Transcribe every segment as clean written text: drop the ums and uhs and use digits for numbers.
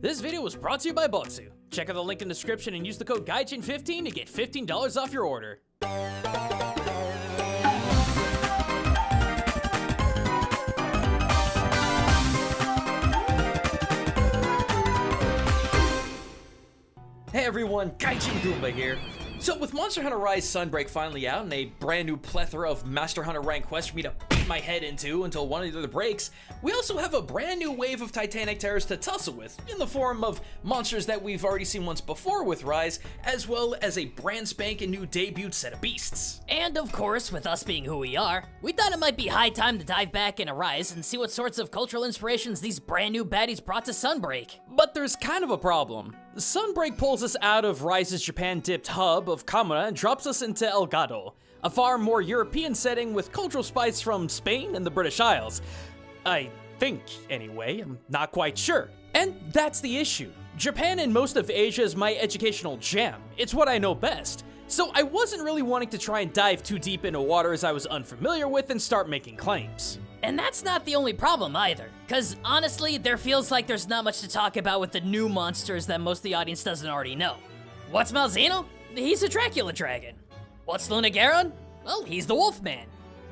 This video was brought to you by Botsu. Check out the link in the description and use the code Gaijin15 to get $15 off your order. Hey everyone, Gaijin Goombah here. So with Monster Hunter Rise Sunbreak finally out and a brand new plethora of Master Hunter rank quests for me to beat my head into until one of the breaks, we also have a brand new wave of Titanic terrors to tussle with, in the form of monsters that we've already seen once before with Rise, as well as a brand spanking new debut set of beasts. And of course, with us being who we are, we thought it might be high time to dive back into Rise and see what sorts of cultural inspirations these brand new baddies brought to Sunbreak. But there's kind of a problem. Sunbreak pulls us out of Rise's Japan-dipped hub of Kamura and drops us into El Gado, a far more European setting with cultural spice from Spain and the British Isles. I think, anyway, I'm not quite sure. And that's the issue. Japan and most of Asia is my educational jam. It's what I know best. So I wasn't really wanting to try and dive too deep into waters I was unfamiliar with and start making claims. And that's not the only problem either, cause honestly, there feels like there's not much to talk about with the new monsters that most of the audience doesn't already know. What's Malzeno? He's a Dracula dragon. What's Lunagaron? Well, he's the Wolfman.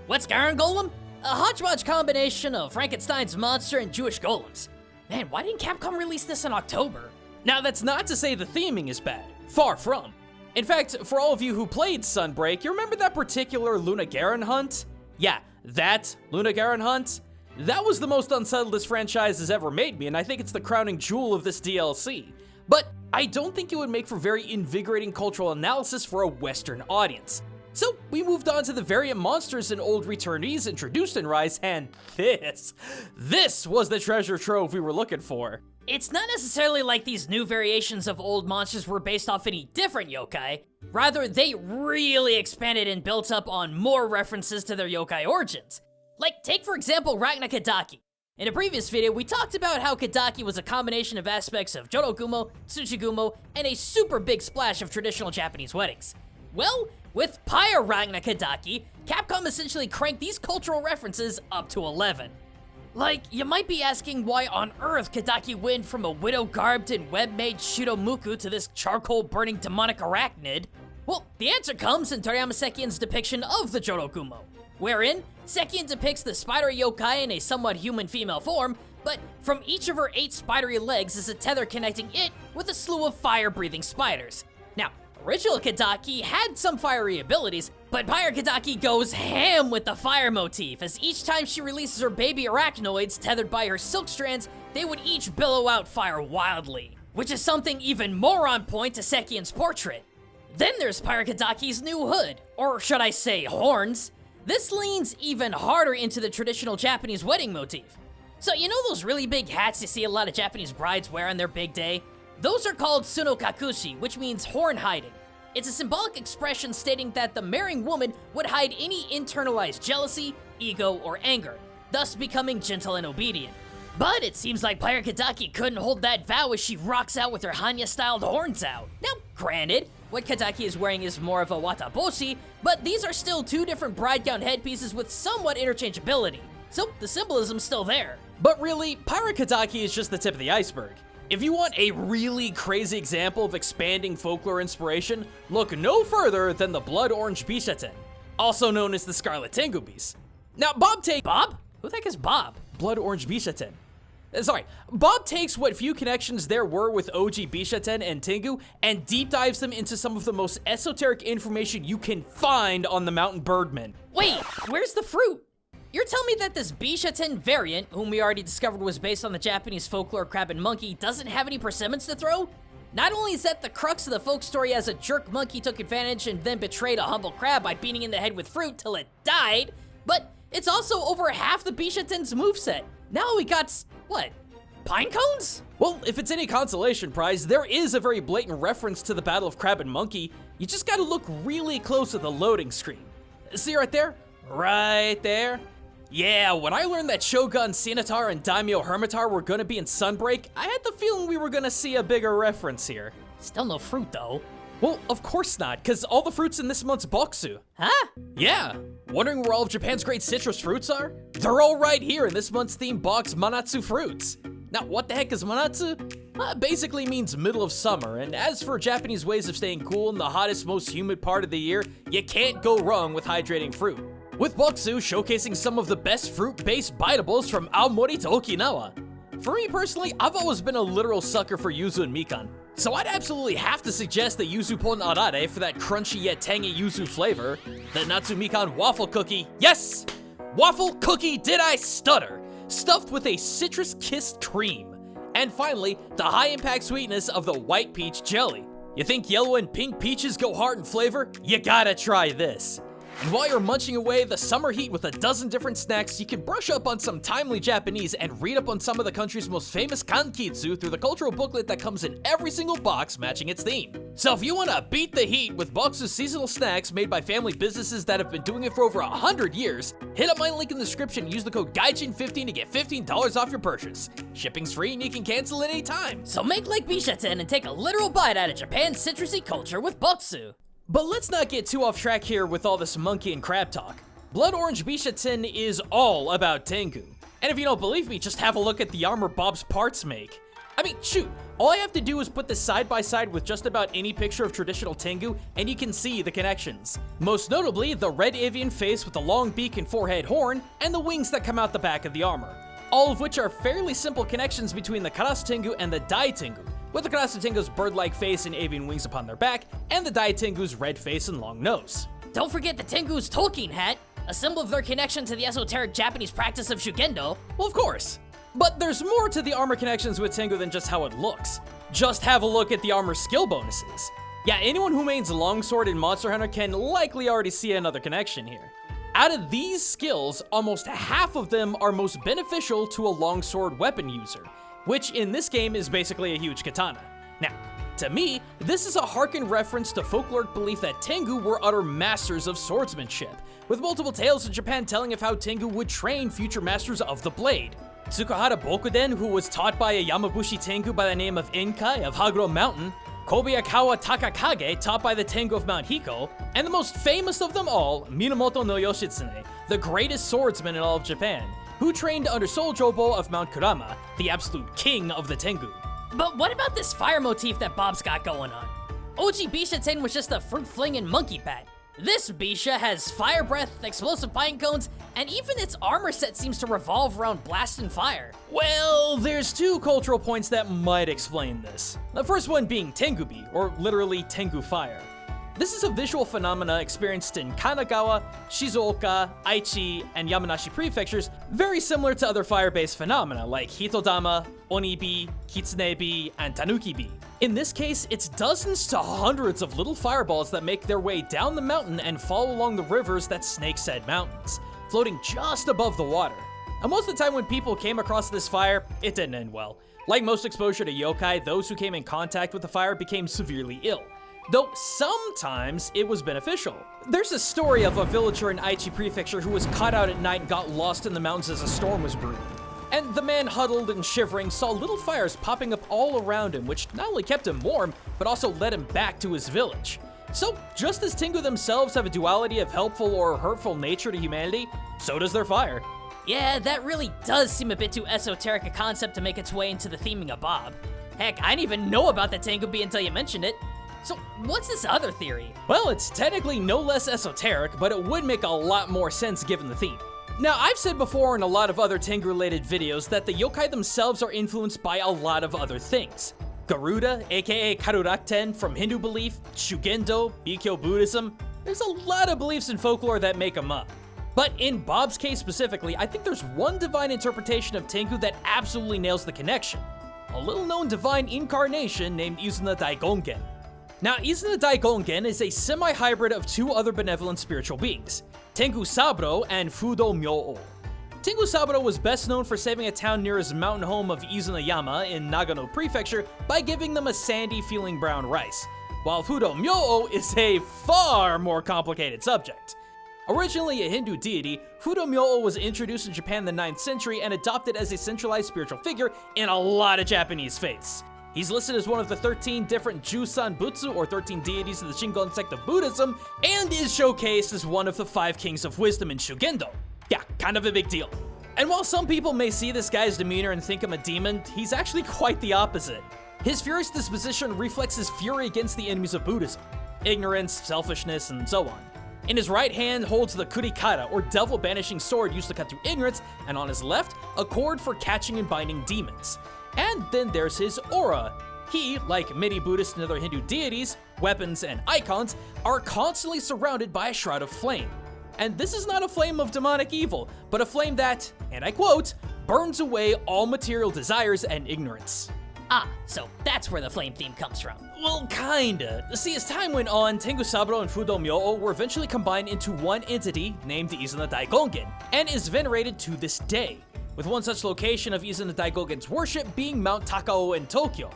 What's Garan Golem? A hodgepodge combination of Frankenstein's monster and Jewish golems. Man, why didn't Capcom release this in October? Now that's not to say the theming is bad, far from. In fact, for all of you who played Sunbreak, you remember that particular Lunagaron hunt? Yeah, that Lunagaron hunt? That was the most unsettled this franchise has ever made me, and I think it's the crowning jewel of this DLC. But I don't think it would make for very invigorating cultural analysis for a Western audience. So we moved on to the variant monsters and old returnees introduced in Rise, and this was the treasure trove we were looking for. It's not necessarily like these new variations of old monsters were based off any different yokai. Rather, they really expanded and built up on more references to their yokai origins. Like, take for example Ragna Kadaki. In a previous video, we talked about how Kadaki was a combination of aspects of Jorogumo, Tsuchigumo, and a super big splash of traditional Japanese weddings. Well, with Pyre Ragna Kadaki, Capcom essentially cranked these cultural references up to 11. Like, you might be asking why on earth Kadaki went from a widow-garbed and web-made Shiromuku to this charcoal-burning demonic arachnid? Well, the answer comes in Toriyama Sekien's depiction of the Jorogumo, wherein Sekien depicts the spidery yokai in a somewhat human female form, but from each of her 8 spidery legs is a tether connecting it with a slew of fire-breathing spiders. Now, original Kadaki had some fiery abilities, but Pyre Kadaki goes ham with the fire motif, as each time she releases her baby arachnoids tethered by her silk strands, they would each billow out fire wildly, which is something even more on point to Sekien's portrait. Then there's Pyre Kadaki's new hood, or should I say horns. This leans even harder into the traditional Japanese wedding motif. So you know those really big hats you see a lot of Japanese brides wear on their big day? Those are called Tsunokakushi, which means horn hiding. It's a symbolic expression stating that the marrying woman would hide any internalized jealousy, ego, or anger, thus becoming gentle and obedient. But it seems like Pyre Kadaki couldn't hold that vow as she rocks out with her Hanya-styled horns out. Now, granted, what Kadaki is wearing is more of a wataboshi, but these are still 2 different bride gown headpieces with somewhat interchangeability, so the symbolism's still there. But really, Pyre Kadaki is just the tip of the iceberg. If you want a really crazy example of expanding folklore inspiration, look no further than the Blood Orange Bishaten, also known as the Scarlet Tengu Beast. Now, Bob? Who the heck is Bob? Blood Orange Bishaten. Sorry, Bob takes what few connections there were with OG Bishaten and Tengu and deep dives them into some of the most esoteric information you can find on the Mountain Birdmen. Wait, where's the fruit? You're telling me that this Bishaten variant, whom we already discovered was based on the Japanese folklore crab and monkey, doesn't have any persimmons to throw? Not only is that the crux of the folk story as a jerk monkey took advantage and then betrayed a humble crab by beating in the head with fruit till it died, but it's also over half the Bishaten's moveset. Now we got, what, pine cones? Well, if it's any consolation prize, there is a very blatant reference to the Battle of Crab and Monkey. You just gotta look really close at the loading screen. See right there? Right there? Yeah, when I learned that Shogun Sinatar and Daimyo Hermitar were gonna be in Sunbreak, I had the feeling we were gonna see a bigger reference here. Still no fruit though. Well, of course not, because all the fruits in this month's Boxu. Huh? Yeah. Wondering where all of Japan's great citrus fruits are? They're all right here in this month's theme box Manatsu fruits. Now, what the heck is Manatsu? Basically means middle of summer, and as for Japanese ways of staying cool in the hottest, most humid part of the year, you can't go wrong with hydrating fruit. With Boksu showcasing some of the best fruit-based biteables from Aomori to Okinawa. For me personally, I've always been a literal sucker for yuzu and mikan, so I'd absolutely have to suggest the yuzu pon arare for that crunchy yet tangy yuzu flavor, the natsu mikan waffle cookie, yes! Waffle cookie, did I stutter? Stuffed with a citrus-kissed cream. And finally, the high-impact sweetness of the white peach jelly. You think yellow and pink peaches go hard in flavor? You gotta try this. And while you're munching away the summer heat with a dozen different snacks, you can brush up on some timely Japanese and read up on some of the country's most famous kankitsu through the cultural booklet that comes in every single box matching its theme. So if you want to beat the heat with Boksu's seasonal snacks made by family businesses that have been doing it for over 100 years, hit up my link in the description and use the code Gaijin15 to get $15 off your purchase. Shipping's free and you can cancel at any time. So make like Bisha-ten and take a literal bite out of Japan's citrusy culture with Boksu. But let's not get too off track here with all this monkey and crab talk. Blood Orange Bisha-ten is all about Tengu. And if you don't believe me, just have a look at the armor Bob's parts make. I mean, shoot, all I have to do is put this side by side with just about any picture of traditional Tengu, and you can see the connections. Most notably, the red avian face with the long beak and forehead horn, and the wings that come out the back of the armor. All of which are fairly simple connections between the Karasu Tengu and the Dai Tengu, with the Karasu Tengu's bird-like face and avian wings upon their back, and the Dai Tengu's red face and long nose. Don't forget the Tengu's Tolkien hat, a symbol of their connection to the esoteric Japanese practice of Shugendo. Well, of course. But there's more to the armor connections with Tengu than just how it looks. Just have a look at the armor skill bonuses. Yeah, anyone who mains Longsword in Monster Hunter can likely already see another connection here. Out of these skills, almost half of them are most beneficial to a longsword weapon user, which in this game is basically a huge katana. Now, to me, this is a harken reference to folkloric belief that Tengu were utter masters of swordsmanship, with multiple tales in Japan telling of how Tengu would train future masters of the blade. Tsukahara Bokuden, who was taught by a Yamabushi Tengu by the name of Inkai of Haguro Mountain, Kobayakawa Takakage, taught by the Tengu of Mount Hiko, and the most famous of them all, Minamoto no Yoshitsune, the greatest swordsman in all of Japan, who trained under Sojobo of Mount Kurama, the absolute king of the Tengu. But what about this fire motif that Bob's got going on? OG Bisha-ten was just a fruit-flinging monkey bat. This Bisha has fire breath, explosive pine cones, and even its armor set seems to revolve around blast and fire. Well, there's two cultural points that might explain this. The first one being Tengubi, or literally Tengu fire. This is a visual phenomena experienced in Kanagawa, Shizuoka, Aichi, and Yamanashi prefectures, very similar to other fire-based phenomena like Hitodama, Onibi, Kitsunebi, and Tanukibi. In this case, it's dozens to hundreds of little fireballs that make their way down the mountain and fall along the rivers that snake said mountains, floating just above the water. And most of the time when people came across this fire, it didn't end well. Like most exposure to yokai, those who came in contact with the fire became severely ill. Though sometimes it was beneficial. There's a story of a villager in Aichi Prefecture who was caught out at night and got lost in the mountains as a storm was brewing. And the man, huddled and shivering, saw little fires popping up all around him, which not only kept him warm, but also led him back to his village. So, just as Tengu themselves have a duality of helpful or hurtful nature to humanity, so does their fire. Yeah, that really does seem a bit too esoteric a concept to make its way into the theming of Bob. Heck, I didn't even know about the Tengubi until you mentioned it. So, what's this other theory? Well, it's technically no less esoteric, but it would make a lot more sense given the theme. Now, I've said before in a lot of other Tengu-related videos that the yokai themselves are influenced by a lot of other things. Garuda, aka Karurakten from Hindu belief, Shugendo, Bikyo Buddhism. There's a lot of beliefs in folklore that make them up. But in Bob's case specifically, I think there's one divine interpretation of Tengu that absolutely nails the connection. A little-known divine incarnation named Izuna Daigongen. Now, Izuna Daigongen is a semi-hybrid of two other benevolent spiritual beings, Tengu Saburo and Fudo Myo-o. Tengu Saburo was best known for saving a town near his mountain home of Izunayama in Nagano Prefecture by giving them a sandy-feeling brown rice, while Fudo Myo-o is a far more complicated subject. Originally a Hindu deity, Fudo Myo-o was introduced in Japan in the 9th century and adopted as a centralized spiritual figure in a lot of Japanese faiths. He's listed as one of the 13 different Jusan Butsu, or 13 deities of the Shingon sect of Buddhism, and is showcased as one of the 5 kings of wisdom in Shugendo. Yeah, kind of a big deal. And while some people may see this guy's demeanor and think him a demon, he's actually quite the opposite. His furious disposition reflects his fury against the enemies of Buddhism, ignorance, selfishness, and so on. In his right hand holds the kurikara, or devil banishing sword used to cut through ignorance, and on his left, a cord for catching and binding demons. And then there's his aura. He, like many Buddhist and other Hindu deities, weapons, and icons, are constantly surrounded by a shroud of flame. And this is not a flame of demonic evil, but a flame that, and I quote, burns away all material desires and ignorance. Ah, so that's where the flame theme comes from. Well, kinda. See, as time went on, Tengu Saburo and Fudo Myo were eventually combined into one entity named Izuna Daigongen, and is venerated to this day, with one such location of Izuna Daigongen's worship being Mount Takao in Tokyo.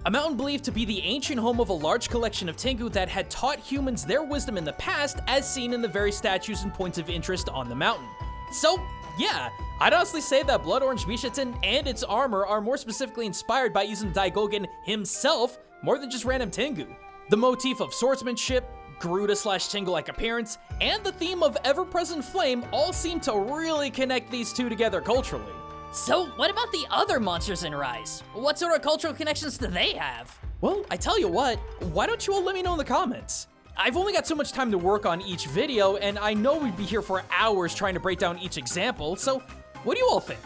A mountain believed to be the ancient home of a large collection of Tengu that had taught humans their wisdom in the past, as seen in the very statues and points of interest on the mountain. So, yeah, I'd honestly say that Blood Orange Bishaten and its armor are more specifically inspired by Izuna Daigogen himself, more than just random Tengu. The motif of swordsmanship, Garuda/Tengu-like appearance, and the theme of ever-present flame all seem to really connect these two together culturally. So, what about the other monsters in Rise? What sort of cultural connections do they have? Well, I tell you what, why don't you all let me know in the comments? I've only got so much time to work on each video, and I know we'd be here for hours trying to break down each example, so what do you all think?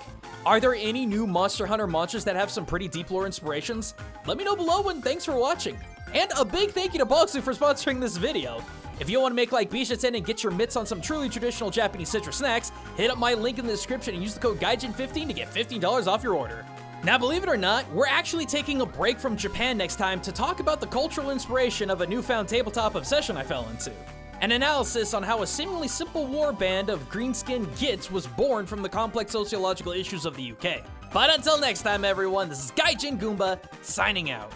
Are there any new Monster Hunter monsters that have some pretty deep lore inspirations? Let me know below, and thanks for watching. And a big thank you to Bogsu for sponsoring this video. If you want to make like Bishaten and get your mitts on some truly traditional Japanese citrus snacks, hit up my link in the description and use the code Gaijin15 to get $15 off your order. Now, believe it or not, we're actually taking a break from Japan next time to talk about the cultural inspiration of a newfound tabletop obsession I fell into. An analysis on how a seemingly simple war band of green-skinned gits was born from the complex sociological issues of the UK. But until next time, everyone, this is Gaijin Goombah, signing out.